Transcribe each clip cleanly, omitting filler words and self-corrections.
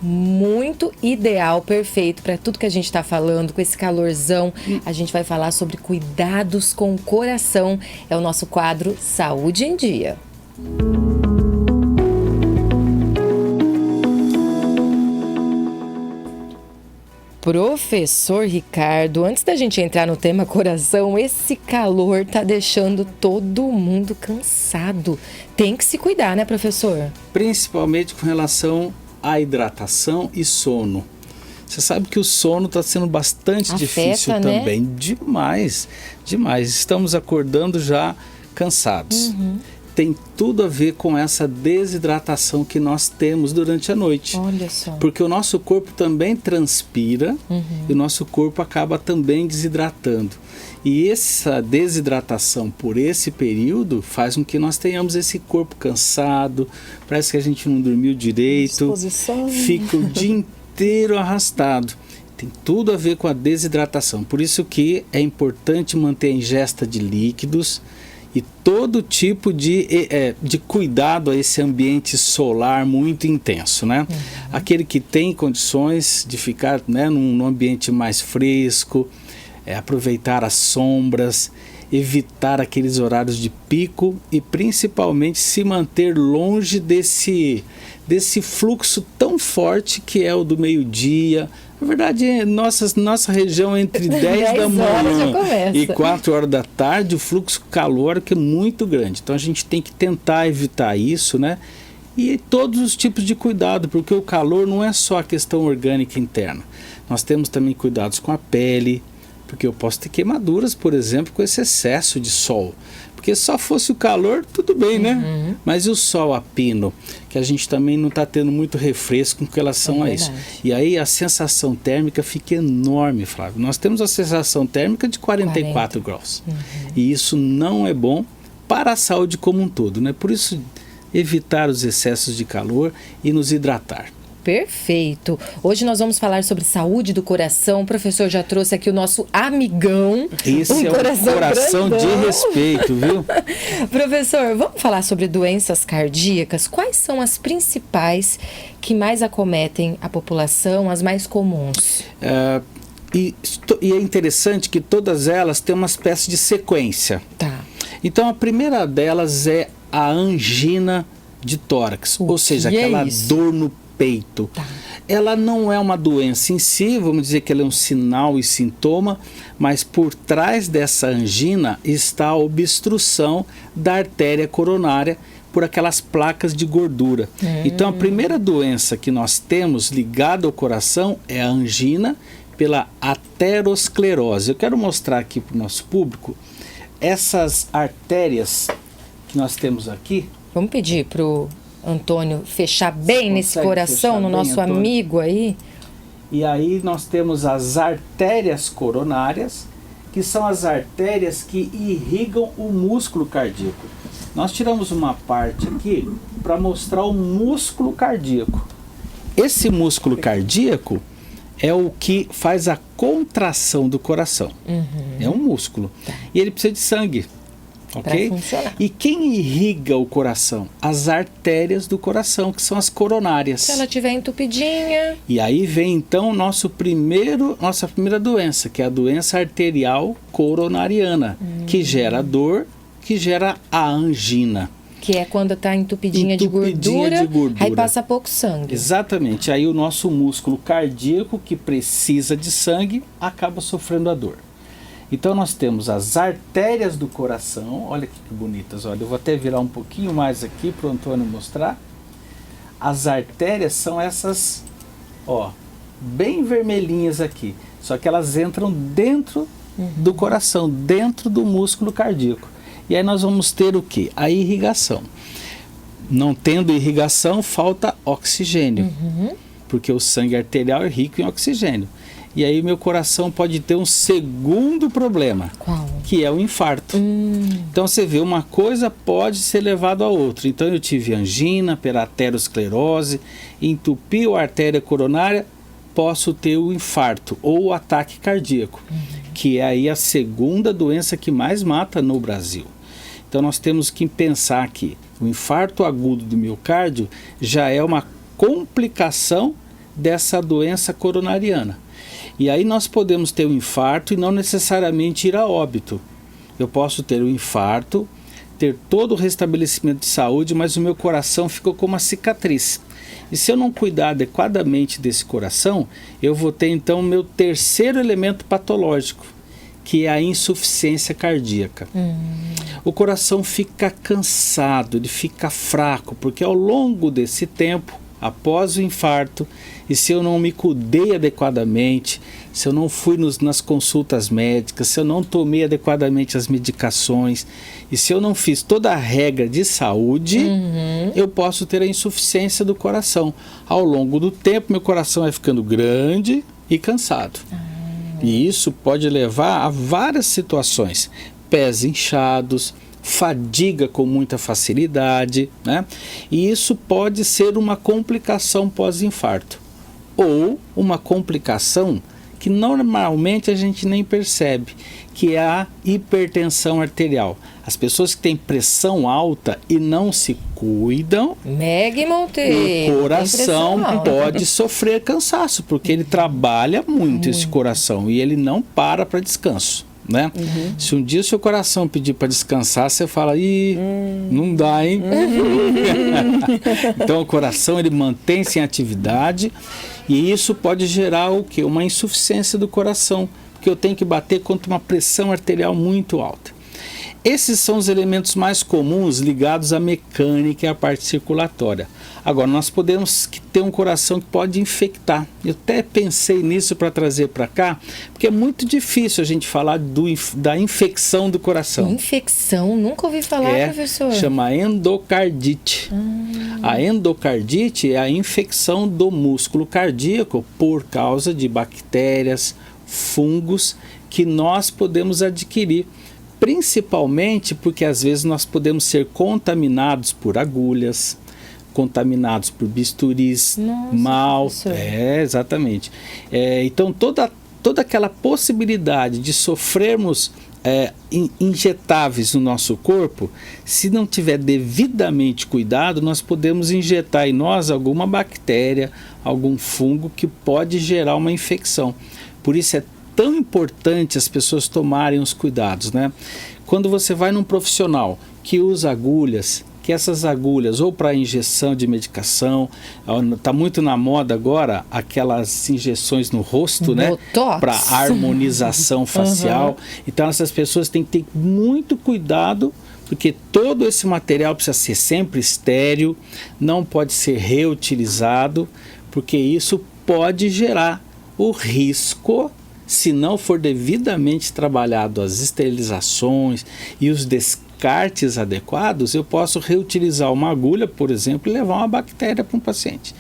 muito ideal, perfeito para tudo que a gente está falando, com esse calorzão. A gente vai falar sobre cuidados com o coração. É o nosso quadro Saúde em Dia. Professor Ricardo, antes da gente entrar no tema coração, esse calor tá deixando todo mundo cansado. Tem que se cuidar, né, professor? Principalmente com relação à hidratação e sono. Você sabe que o sono está sendo bastante difícil também. Né? Demais, demais. Estamos acordando já cansados. Tem tudo a ver com essa desidratação que nós temos durante a noite. Olha só. Porque o nosso corpo também transpira e o nosso corpo acaba também desidratando. E essa desidratação por esse período faz com que nós tenhamos esse corpo cansado, parece que a gente não dormiu direito, fica o dia inteiro arrastado. Tem tudo a ver com a desidratação. Por isso que é importante manter a ingesta de líquidos, e todo tipo de cuidado a esse ambiente solar muito intenso, né? Aquele que tem condições de ficar, né, num ambiente mais fresco, aproveitar as sombras, evitar aqueles horários de pico e principalmente se manter longe desse fluxo tão forte que é o do meio-dia. Na verdade, nossa região entre 10 da manhã e 4 horas da tarde, o fluxo calórico é muito grande. Então a gente tem que tentar evitar isso, né? E todos os tipos de cuidado, porque o calor não é só a questão orgânica interna. Nós temos também cuidados com a pele, porque eu posso ter queimaduras, por exemplo, com esse excesso de sol. Porque se só fosse o calor, tudo bem, né? Mas e o sol a pino? Que a gente também não está tendo muito refresco com relação a isso. E aí a sensação térmica fica enorme, Flávio. Nós temos a sensação térmica de 44 graus. E isso não é bom para a saúde como um todo, né? Por isso, evitar os excessos de calor e nos hidratar. Perfeito. Hoje nós vamos falar sobre saúde do coração. O professor já trouxe aqui o nosso amigão. Esse é um coração de respeito, viu? Professor, vamos falar sobre doenças cardíacas. Quais são as principais que mais acometem a população, as mais comuns? E é interessante que todas elas têm uma espécie de sequência. Tá. Então a primeira delas é a angina de tórax, ou seja, aquela dor no peito. Tá. Ela não é uma doença em si, vamos dizer que ela é um sinal e sintoma, mas por trás dessa angina está a obstrução da artéria coronária por aquelas placas de gordura. Então a primeira doença que nós temos ligada ao coração é a angina pela aterosclerose. Eu quero mostrar aqui para o nosso público essas artérias que nós temos aqui. Vamos pedir para o Antônio fechar bem nesse coração, no nosso amigo aí. E aí nós temos as artérias coronárias, que são as artérias que irrigam o músculo cardíaco. Nós tiramos uma parte aqui para mostrar o músculo cardíaco. Esse músculo cardíaco é o que faz a contração do coração. É um músculo. E ele precisa de sangue. Ok? E quem irriga o coração? As artérias do coração, que são as coronárias. Se ela estiver entupidinha. E aí vem então nossa primeira doença, que é a doença arterial coronariana, que gera dor, que gera a angina. Que é quando está entupidinha de gordura, aí passa pouco sangue. Exatamente. Aí o nosso músculo cardíaco, que precisa de sangue, acaba sofrendo a dor. Então nós temos as artérias do coração, olha que bonitas, olha, eu vou até virar um pouquinho mais aqui para o Antônio mostrar. As artérias são essas, ó, bem vermelhinhas aqui, só que elas entram dentro do coração, dentro do músculo cardíaco. E aí nós vamos ter o quê? A irrigação. Não tendo irrigação, falta oxigênio, porque o sangue arterial é rico em oxigênio. E aí meu coração pode ter um segundo problema. Qual? Que é o infarto. Então você vê, uma coisa pode ser levada a outra. Então eu tive angina pela aterosclerose, entupiu a artéria coronária, posso ter o infarto ou o ataque cardíaco, que é aí a segunda doença que mais mata no Brasil. Então nós temos que pensar que o infarto agudo do miocárdio já é uma complicação dessa doença coronariana. E aí nós podemos ter um infarto e não necessariamente ir a óbito. Eu posso ter um infarto, ter todo o restabelecimento de saúde, mas o meu coração ficou com uma cicatriz. E se eu não cuidar adequadamente desse coração, eu vou ter então o meu terceiro elemento patológico, que é a insuficiência cardíaca. O coração fica cansado, ele fica fraco, porque ao longo desse tempo, após o infarto, e se eu não me cuidei adequadamente, se eu não fui nas consultas médicas, se eu não tomei adequadamente as medicações, e se eu não fiz toda a regra de saúde, eu posso ter a insuficiência do coração. Ao longo do tempo, meu coração vai ficando grande e cansado. E isso pode levar a várias situações, pés inchados, fadiga com muita facilidade, né? E isso pode ser uma complicação pós-infarto, ou uma complicação que normalmente a gente nem percebe, que é a hipertensão arterial. As pessoas que têm pressão alta e não se cuidam, Meg Monteiro, o coração pode sofrer cansaço, porque ele trabalha muito esse coração e ele não para descanso, né? Se um dia o seu coração pedir para descansar, você fala, não dá, hein? Então o coração ele mantém-se em atividade e isso pode gerar o quê? Uma insuficiência do coração, porque eu tenho que bater contra uma pressão arterial muito alta. Esses são os elementos mais comuns ligados à mecânica e à parte circulatória. Agora, nós podemos ter um coração que pode infectar. Eu até pensei nisso para trazer para cá, porque é muito difícil a gente falar da infecção do coração. Infecção? Nunca ouvi falar, professor. Chama endocardite. A endocardite é a infecção do músculo cardíaco por causa de bactérias, fungos que nós podemos adquirir. Principalmente porque às vezes nós podemos ser contaminados por agulhas, contaminados por bisturis mal. Exatamente. Então toda aquela possibilidade de sofrermos injetáveis no nosso corpo, se não tiver devidamente cuidado, nós podemos injetar em nós alguma bactéria, algum fungo que pode gerar uma infecção. Por isso é tão importante as pessoas tomarem os cuidados, né? Quando você vai num profissional que usa agulhas, que essas agulhas ou para injeção de medicação, está muito na moda agora aquelas injeções no rosto, né? Para harmonização facial. Então essas pessoas têm que ter muito cuidado, porque todo esse material precisa ser sempre estéril, não pode ser reutilizado, porque isso pode gerar o risco, se não for devidamente trabalhado as esterilizações e os descartes adequados, eu posso reutilizar uma agulha, por exemplo, e levar uma bactéria para um paciente.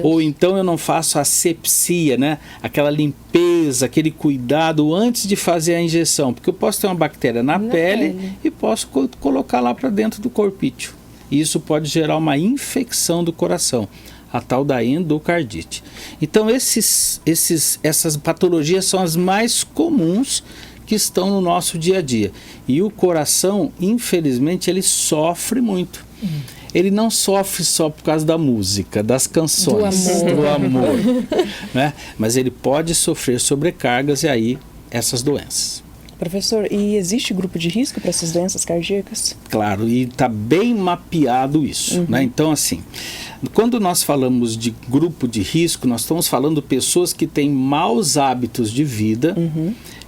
Ou então eu não faço a asepsia, né? Aquela limpeza, aquele cuidado antes de fazer a injeção, porque eu posso ter uma bactéria na pele e posso colocar lá para dentro do corpício. E isso pode gerar uma infecção do coração, a tal da endocardite. Então essas patologias são as mais comuns que estão no nosso dia a dia. E o coração, infelizmente, ele sofre muito. Ele não sofre só por causa da música, das canções, do amor, né? Mas ele pode sofrer sobrecargas e aí essas doenças. Professor, e existe grupo de risco para essas doenças cardíacas? Claro, e está bem mapeado isso, né? Então, assim, quando nós falamos de grupo de risco, nós estamos falando de pessoas que têm maus hábitos de vida,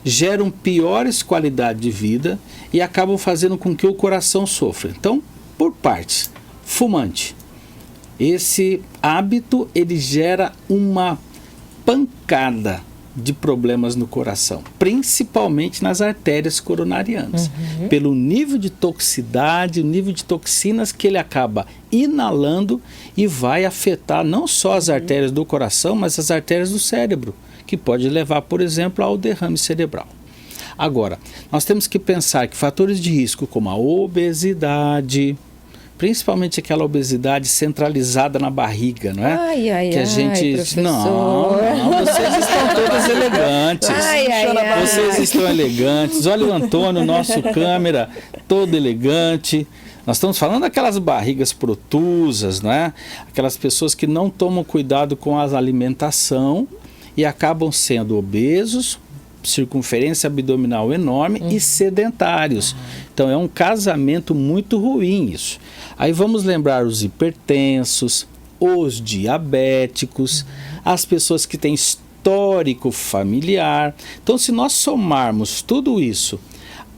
geram piores qualidades de vida e acabam fazendo com que o coração sofra. Então, por partes, fumante. Esse hábito, ele gera uma pancada de problemas no coração, principalmente nas artérias coronarianas, pelo nível de toxicidade, o nível de toxinas que ele acaba inalando e vai afetar não só as artérias do coração, mas as artérias do cérebro, que pode levar, por exemplo, ao derrame cerebral. Agora, nós temos que pensar que fatores de risco como a obesidade, principalmente aquela obesidade centralizada na barriga, não é? Que a gente... professor. Não, vocês estão todas elegantes. Vocês estão elegantes. Olha o Antônio, nosso câmera, todo elegante. Nós estamos falando daquelas barrigas protusas, né? Aquelas pessoas que não tomam cuidado com a alimentação e acabam sendo obesos, circunferência abdominal enorme e sedentários. Então é um casamento muito ruim isso. Aí vamos lembrar os hipertensos, os diabéticos, as pessoas que têm histórico familiar. Então, se nós somarmos tudo isso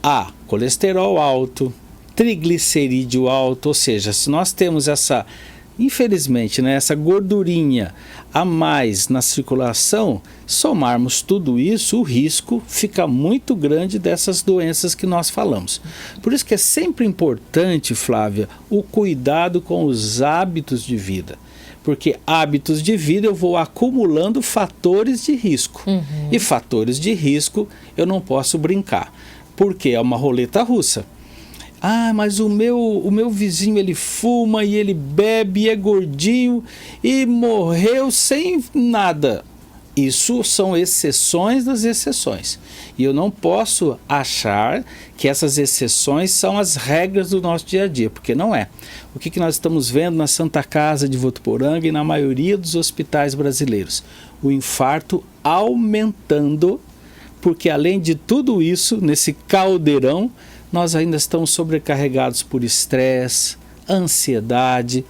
a colesterol alto, triglicerídeo alto, ou seja, se nós temos essa, infelizmente, né, essa gordurinha a mais na circulação, somarmos tudo isso, o risco fica muito grande dessas doenças que nós falamos. Por isso que é sempre importante, Flávia, o cuidado com os hábitos de vida. Porque hábitos de vida eu vou acumulando fatores de risco. E fatores de risco eu não posso brincar, porque é uma roleta russa. Ah, mas o meu vizinho ele fuma e ele bebe e é gordinho e morreu sem nada. Isso são exceções das exceções. E eu não posso achar que essas exceções são as regras do nosso dia a dia, porque não é. O que nós estamos vendo na Santa Casa de Votuporanga e na maioria dos hospitais brasileiros? O infarto aumentando, porque além de tudo isso, nesse caldeirão, nós ainda estamos sobrecarregados por estresse, ansiedade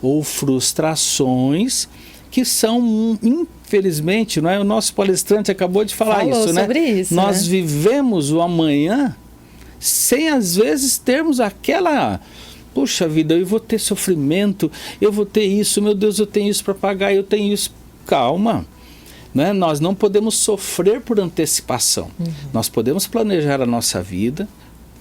ou frustrações que são, infelizmente, não é? O nosso palestrante acabou de falar isso, né? Sobre isso, nós vivemos o amanhã sem, às vezes, termos aquela... Puxa vida, eu vou ter sofrimento, eu vou ter isso, meu Deus, eu tenho isso para pagar, eu tenho isso... Calma, né? Nós não podemos sofrer por antecipação. Nós podemos planejar a nossa vida,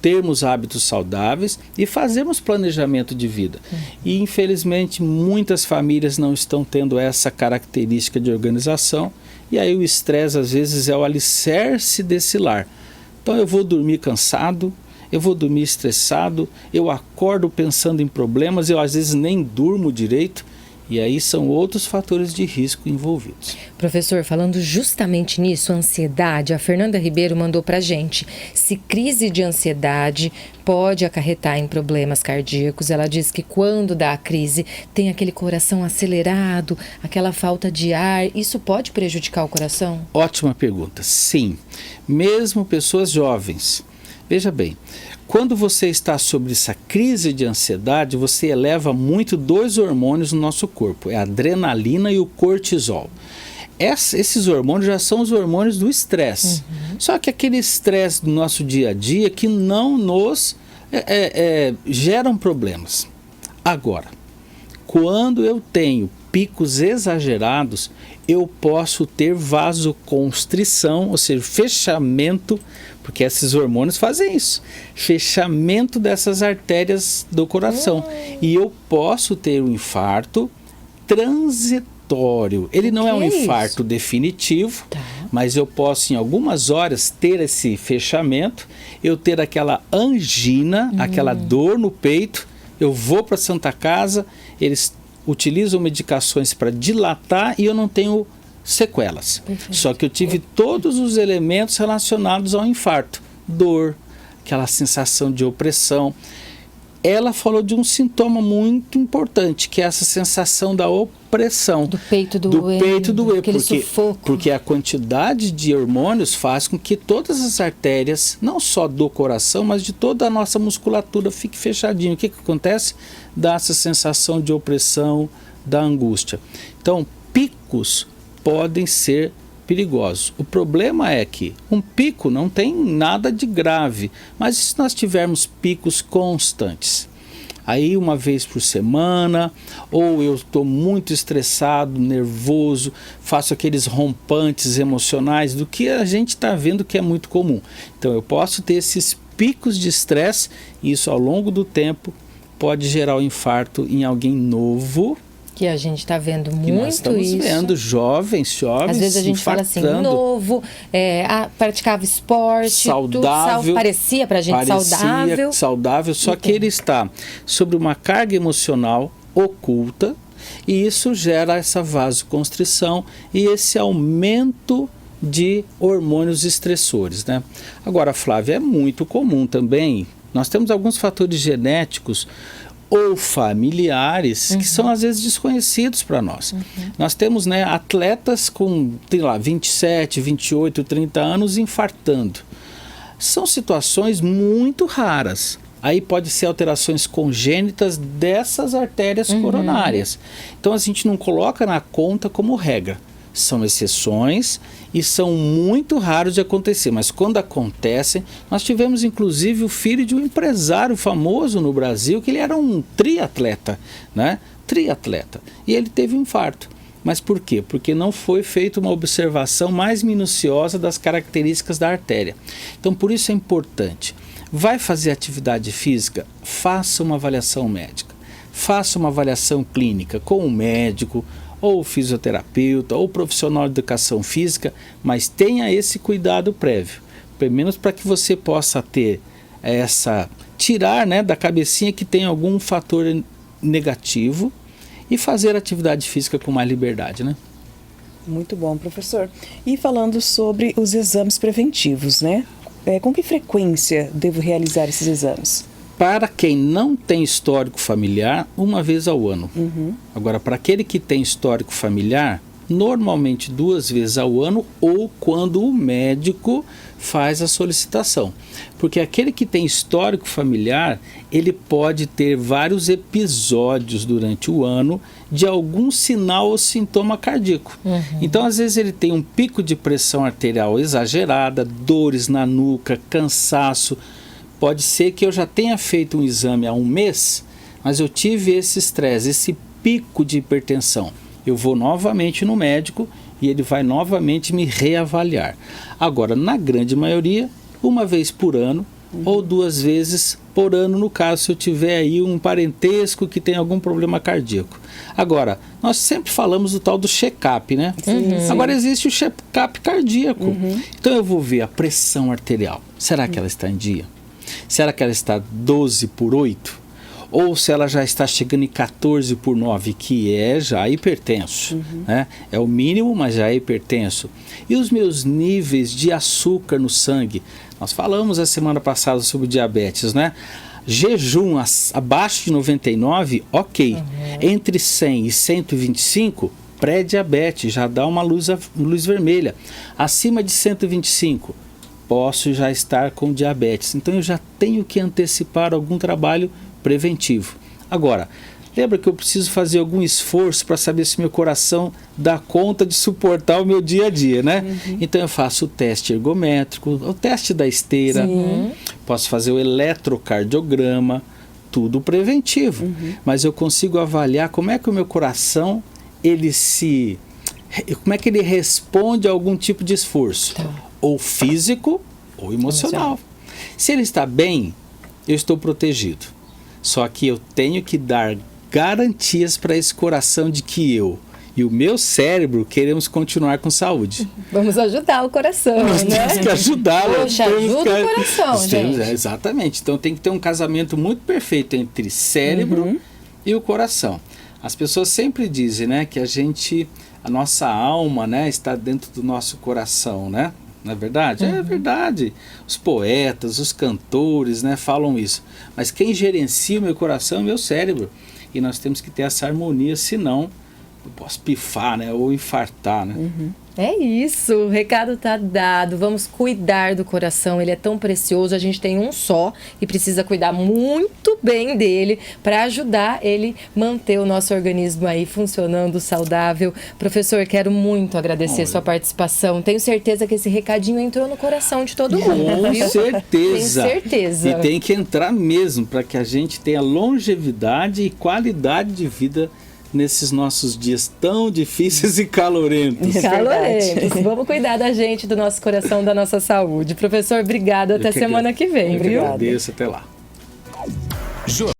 termos hábitos saudáveis e fazermos planejamento de vida. E, infelizmente, muitas famílias não estão tendo essa característica de organização e aí o estresse, às vezes, é o alicerce desse lar. Então, eu vou dormir cansado, eu vou dormir estressado, eu acordo pensando em problemas, eu, às vezes, nem durmo direito. E aí são outros fatores de risco envolvidos. Professor, falando justamente nisso, ansiedade, a Fernanda Ribeiro mandou pra gente. Se crise de ansiedade pode acarretar em problemas cardíacos, ela diz que quando dá a crise tem aquele coração acelerado, aquela falta de ar, isso pode prejudicar o coração? Ótima pergunta. Sim, mesmo pessoas jovens. Veja bem, quando você está sobre essa crise de ansiedade, você eleva muito dois hormônios no nosso corpo, é a adrenalina e o cortisol. Esses hormônios já são os hormônios do estresse. Só que aquele estresse do nosso dia a dia que não nos geram problemas. Agora, quando eu tenho picos exagerados, eu posso ter vasoconstrição, ou seja, fechamento, porque esses hormônios fazem isso, fechamento dessas artérias do coração. E eu posso ter um infarto transitório. Ele não é um infarto definitivo, mas eu posso em algumas horas ter esse fechamento, eu ter aquela angina, aquela dor no peito, eu vou para a Santa Casa, eles utilizam medicações para dilatar e eu não tenho sequelas. Só que eu tive todos os elementos relacionados ao infarto. Dor, aquela sensação de opressão. Ela falou de um sintoma muito importante, que é essa sensação da opressão. Do peito doer. Aquele sufoco. Porque a quantidade de hormônios faz com que todas as artérias, não só do coração, mas de toda a nossa musculatura fique fechadinho. O que acontece? Dá essa sensação de opressão, da angústia. Então, picos podem ser perigosos. O problema é que um pico não tem nada de grave, mas se nós tivermos picos constantes, aí uma vez por semana, ou eu estou muito estressado, nervoso, faço aqueles rompantes emocionais, do que a gente está vendo que é muito comum. Então eu posso ter esses picos de estresse e isso ao longo do tempo pode gerar um infarto em alguém novo. Que a gente está vendo muito nós estamos isso. Vendo jovens Às vezes a gente fala assim, novo, praticava esporte, saudável, parecia pra gente saudável. Só que ele está sobre uma carga emocional oculta e isso gera essa vasoconstrição e esse aumento de hormônios estressores, né? Agora, Flávia, é muito comum também Nós temos alguns fatores genéticos ou familiares que são às vezes desconhecidos para nós. Nós temos, né, atletas com, sei lá, 27, 28, 30 anos infartando. São situações muito raras. Aí pode ser alterações congênitas dessas artérias coronárias. Então a gente não coloca na conta como regra. São exceções e são muito raros de acontecer, mas quando acontecem, nós tivemos inclusive o filho de um empresário famoso no Brasil, que ele era um triatleta, né? Triatleta. E ele teve um infarto. Mas por quê? Porque não foi feita uma observação mais minuciosa das características da artéria. Então por isso é importante. Vai fazer atividade física? Faça uma avaliação médica. Faça uma avaliação clínica com um médico, ou fisioterapeuta, ou profissional de educação física, mas tenha esse cuidado prévio, pelo menos para que você possa ter tirar, né, da cabecinha que tem algum fator negativo e fazer atividade física com mais liberdade, né? Muito bom, professor. E falando sobre os exames preventivos, né? Com que frequência devo realizar esses exames? Para quem não tem histórico familiar, uma vez ao ano. Agora, para aquele que tem histórico familiar, normalmente 2 vezes ao ano ou quando o médico faz a solicitação. Porque aquele que tem histórico familiar, ele pode ter vários episódios durante o ano de algum sinal ou sintoma cardíaco. Então, às vezes, ele tem um pico de pressão arterial exagerada, dores na nuca, cansaço. Pode ser que eu já tenha feito um exame há um mês, mas eu tive esse estresse, esse pico de hipertensão. Eu vou novamente no médico e ele vai novamente me reavaliar. Agora, na grande maioria, 1 vez por ano ou 2 vezes por ano, no caso, se eu tiver aí um parentesco que tem algum problema cardíaco. Agora, nós sempre falamos do tal do check-up, né? Agora existe o check-up cardíaco. Então eu vou ver a pressão arterial. Será que ela está em dia? Será que ela está 12/8? Ou se ela já está chegando em 14/9, que é já hipertenso, né? É o mínimo, mas já é hipertenso. E os meus níveis de açúcar no sangue? Nós falamos a semana passada sobre diabetes, né? Jejum abaixo de 99, ok. Entre 100 e 125, pré-diabetes, já dá uma luz vermelha. Acima de 125, posso já estar com diabetes. Então eu já tenho que antecipar algum trabalho preventivo. Agora, lembra que eu preciso fazer algum esforço para saber se meu coração dá conta de suportar o meu dia a dia, né? Então eu faço o teste ergométrico, o teste da esteira, posso fazer o eletrocardiograma, tudo preventivo. Mas eu consigo avaliar como é que o meu coração, como é que ele responde a algum tipo de esforço, ou físico ou emocional. Se ele está bem, eu estou protegido. Só que eu tenho que dar garantias para esse coração de que eu e o meu cérebro queremos continuar com saúde. Vamos ajudar o coração, Nós né? temos que ajudá-lo. Poxa, ajuda o coração, gente. Exatamente. Então tem que ter um casamento muito perfeito entre cérebro e o coração. As pessoas sempre dizem, né, que a nossa alma, né, está dentro do nosso coração, né? Não é verdade? É verdade. Os poetas, os cantores, né, falam isso. Mas quem gerencia o meu coração é o meu cérebro. E nós temos que ter essa harmonia, senão eu posso pifar, né, ou infartar, né? É isso, o recado tá dado. Vamos cuidar do coração, ele é tão precioso, a gente tem um só e precisa cuidar muito bem dele para ajudar ele manter o nosso organismo aí funcionando saudável. Professor, quero muito agradecer sua participação. Tenho certeza que esse recadinho entrou no coração de todo mundo. Com viu? certeza. Tenho certeza. E tem que entrar mesmo para que a gente tenha longevidade e qualidade de vida nesses nossos dias tão difíceis e calorentos. Calorentos. Vamos cuidar da gente, do nosso coração, da nossa saúde. Professor, obrigado. Até semana que vem, Eu que viu? agradeço. Até lá.